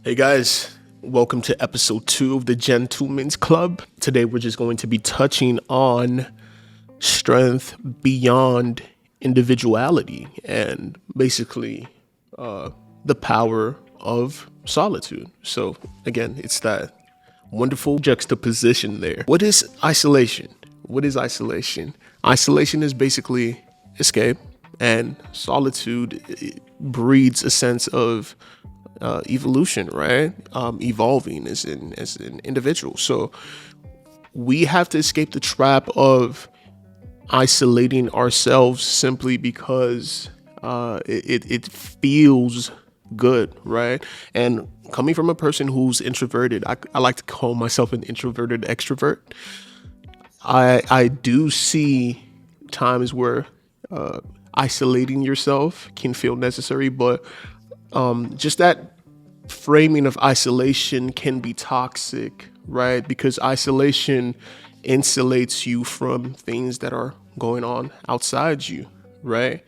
Hey guys, welcome to episode 2 of the Gentlemen's Club. Today we're just going to be touching on strength beyond individuality and basically the power of solitude. So, again, it's that wonderful juxtaposition there. What is isolation? What is isolation? Isolation is basically escape, and solitude breeds a sense of evolution, right? Evolving as an individual. So we have to escape the trap of isolating ourselves simply because it feels good, right? And coming from a person who's introverted, I like to call myself an introverted extrovert. I do see times where isolating yourself can feel necessary, but just that framing of isolation can be toxic, right? Because isolation insulates you from things that are going on outside you, right?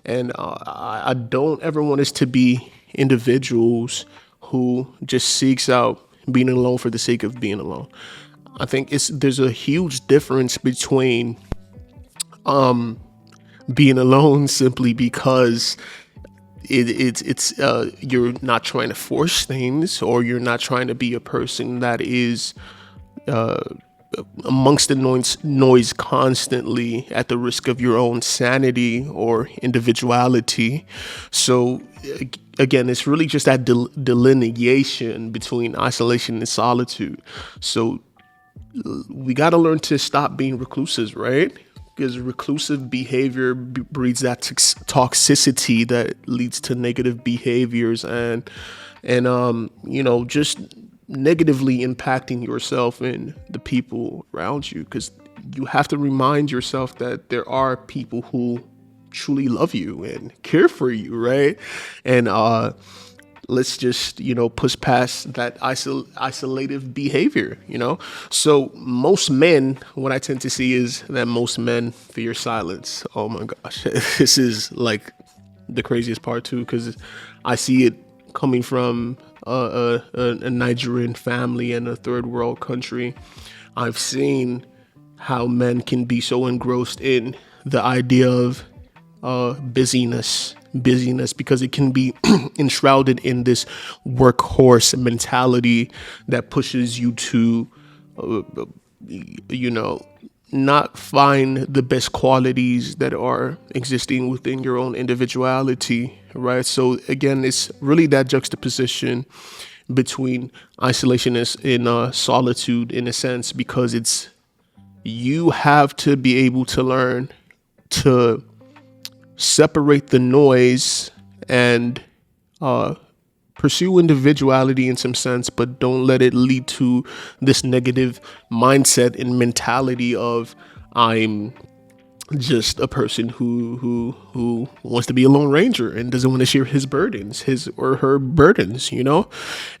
And I don't ever want us to be individuals who just seeks out being alone for the sake of being alone. I think there's a huge difference between being alone simply because it's you're not trying to force things, or you're not trying to be a person that is amongst the noise constantly at the risk of your own sanity or individuality. So again, it's really just that delineation between isolation and solitude. So we got to learn to stop being recluses, right? Because reclusive behavior breeds that toxicity that leads to negative behaviors and just negatively impacting yourself and the people around you. Because you have to remind yourself that there are people who truly love you and care for you, right? And let's just push past that isolative behavior. So most men, what I tend to see is that most men fear silence. Oh my gosh. This is like the craziest part too, because I see it coming from a Nigerian family in a third world country. I've seen how men can be so engrossed in the idea of busyness, because it can be enshrouded in this workhorse mentality that pushes you to not find the best qualities that are existing within your own individuality, right? So again, it's really that juxtaposition between isolation and solitude, in a sense, because you have to be able to learn to separate the noise and pursue individuality in some sense, but don't let it lead to this negative mindset and mentality of I'm just a person who wants to be a lone ranger and doesn't want to share his or her burdens.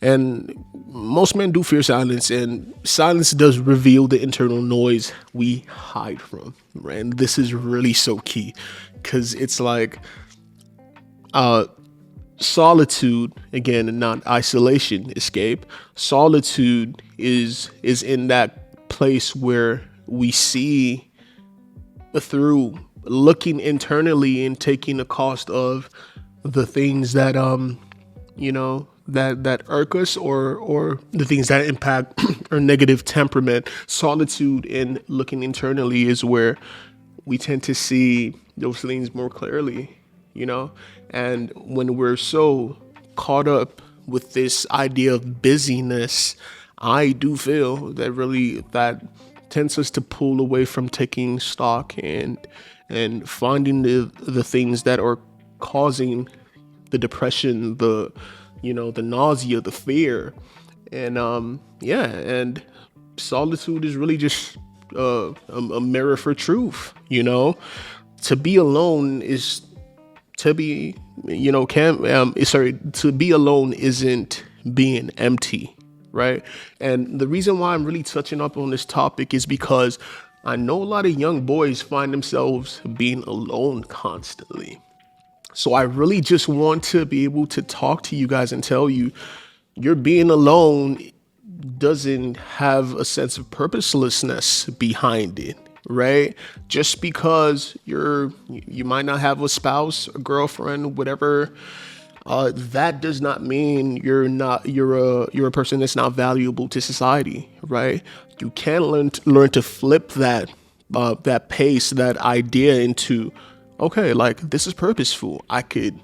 And most men do fear silence, and silence does reveal the internal noise we hide from, right? And this is really so key, because it's like solitude, again, not isolation, escape. Solitude is in that place where we see through looking internally and taking the cost of the things that that irk us, or the things that impact our negative temperament. Solitude and looking internally is where we tend to see those things more clearly. And when we're so caught up with this idea of busyness, I do feel that really that tends us to pull away from taking stock and finding the things that are causing the depression, the nausea, the fear. And and solitude is really just a mirror for truth. To be alone is to be to be alone isn't being empty, right? And the reason why I'm really touching up on this topic is because I know a lot of young boys find themselves being alone constantly. So I really just want to be able to talk to you guys and tell you, your being alone doesn't have a sense of purposelessness behind it, right? Just because you might not have a spouse, a girlfriend, whatever, that does not mean you're a person that's not valuable to society, right? You can learn to flip that pace, that idea into, okay, like this is purposeful. I could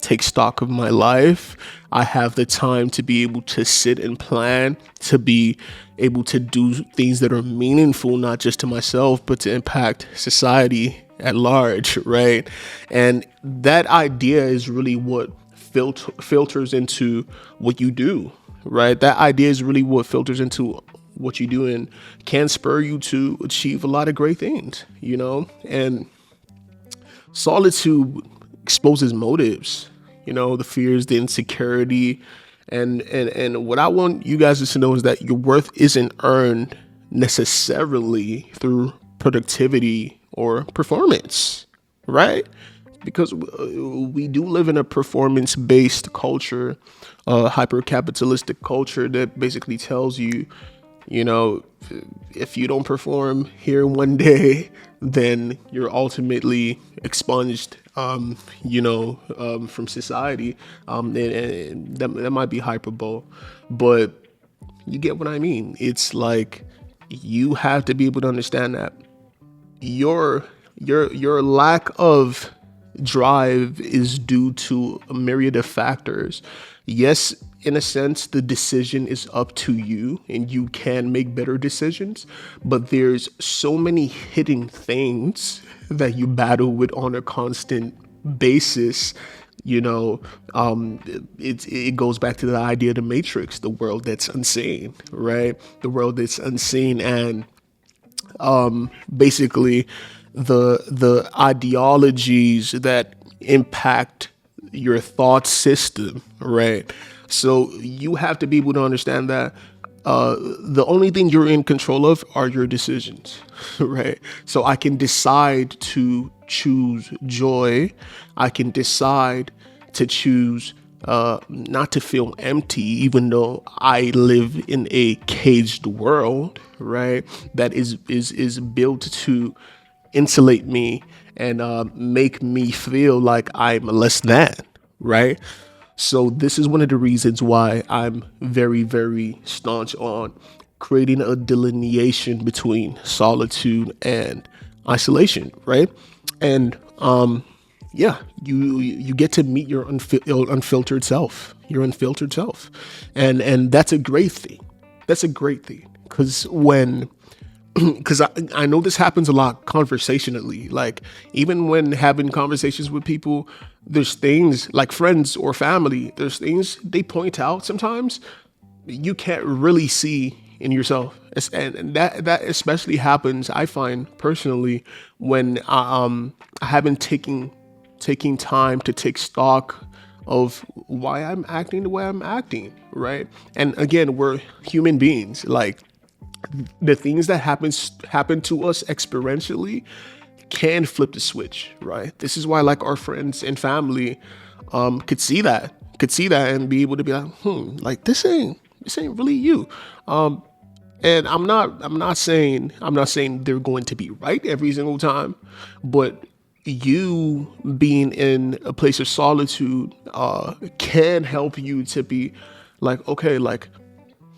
take stock of my life. I have the time to be able to sit and plan, to be able to do things that are meaningful, not just to myself, but to impact society at large, right? And that idea is really what filters into what you do, right? That idea is really what filters into what you do and can spur you to achieve a lot of great things, And solitude exposes motives, the fears, the insecurity, and what I want you guys to know is that your worth isn't earned necessarily through productivity or performance, right? Because we do live in a performance-based culture, a hyper-capitalistic culture that basically tells you, you know, if you don't perform here one day, then you're ultimately expunged, from society. And that might be hyperbole, but you get what I mean. It's like you have to be able to understand that your lack of drive is due to a myriad of factors. Yes, in a sense, the decision is up to you and you can make better decisions, but there's so many hidden things that you battle with on a constant basis. It goes back to the idea of the Matrix, the world that's unseen, right? The world that's unseen, and basically the ideologies that impact your thought system, right? So you have to be able to understand that the only thing you're in control of are your decisions, right? So I can decide to choose joy. I can decide to choose not to feel empty, even though I live in a caged world, right? That is built to insulate me and make me feel like I'm less than, right? So this is one of the reasons why I'm very, very staunch on creating a delineation between solitude and isolation, right? And yeah, you get to meet your unfiltered self, and that's a great thing. That's a great thing because I know this happens a lot conversationally. Like, even when having conversations with people, there's things like friends or family, there's things they point out sometimes you can't really see in yourself. And that especially happens, I find personally, when I haven't taking time to take stock of why I'm acting the way I'm acting, right? And again, we're human beings. Like, the things that happen to us experientially can flip the switch, right? This is why, like, our friends and family could see that and be able to be like, like, this ain't really you. And I'm not saying they're going to be right every single time, but you being in a place of solitude can help you to be like, okay, like,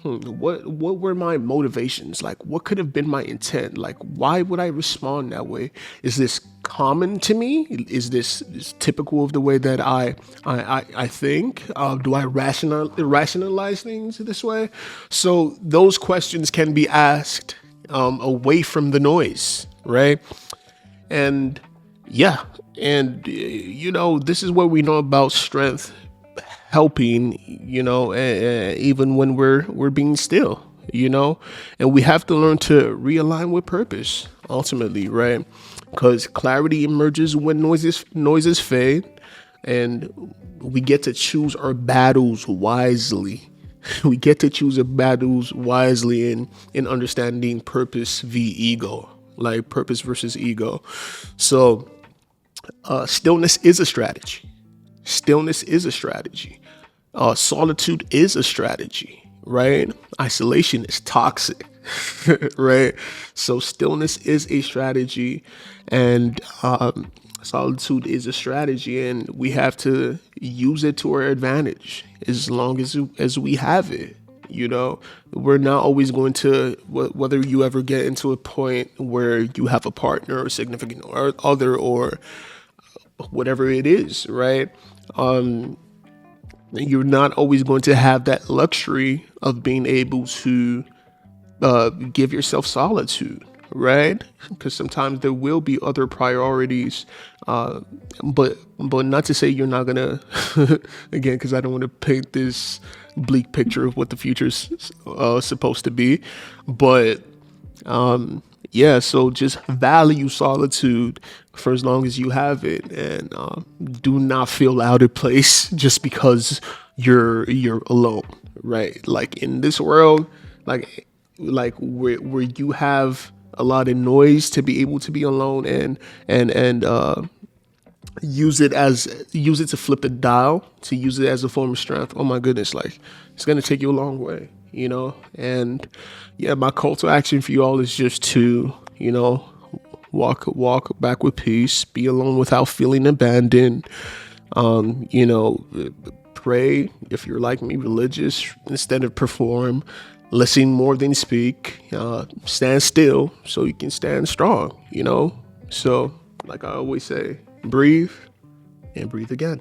what were my motivations? Like, what could have been my intent? Like, why would I respond that way? Is this common to me? Is this typical of the way that I think? Do I rationalize things this way? So those questions can be asked away from the noise, right? And yeah, and this is what we know about strength helping, even when we're being still, and we have to learn to realign with purpose ultimately, right? Because clarity emerges when noises fade, and we get to choose our battles wisely. We get to choose our battles wisely in understanding purpose v ego, like purpose versus ego. So stillness is a strategy. Stillness is a strategy. Solitude is a strategy, right? Isolation is toxic, right? So stillness is a strategy, and solitude is a strategy, and we have to use it to our advantage as long as we have it. You know, we're not always going to, whether you ever get into a point where you have a partner or significant or other or whatever it is, right? You're not always going to have that luxury of being able to give yourself solitude, right? Because sometimes there will be other priorities, but not to say you're not gonna again, because I don't want to paint this bleak picture of what the future's supposed to be, but yeah, so just value solitude for as long as you have it, and do not feel out of place just because you're alone, right? Like in this world, like where you have a lot of noise, to be able to be alone and use it to flip the dial, to use it as a form of strength. Oh my goodness, like it's gonna take you a long way, you know. And yeah, my call to action for you all is just to, you know, walk back with peace, be alone without feeling abandoned. You know, pray if you're like me, religious instead of perform. Listen more than speak. Stand still so you can stand strong. You know. So, like I always say, breathe and breathe again.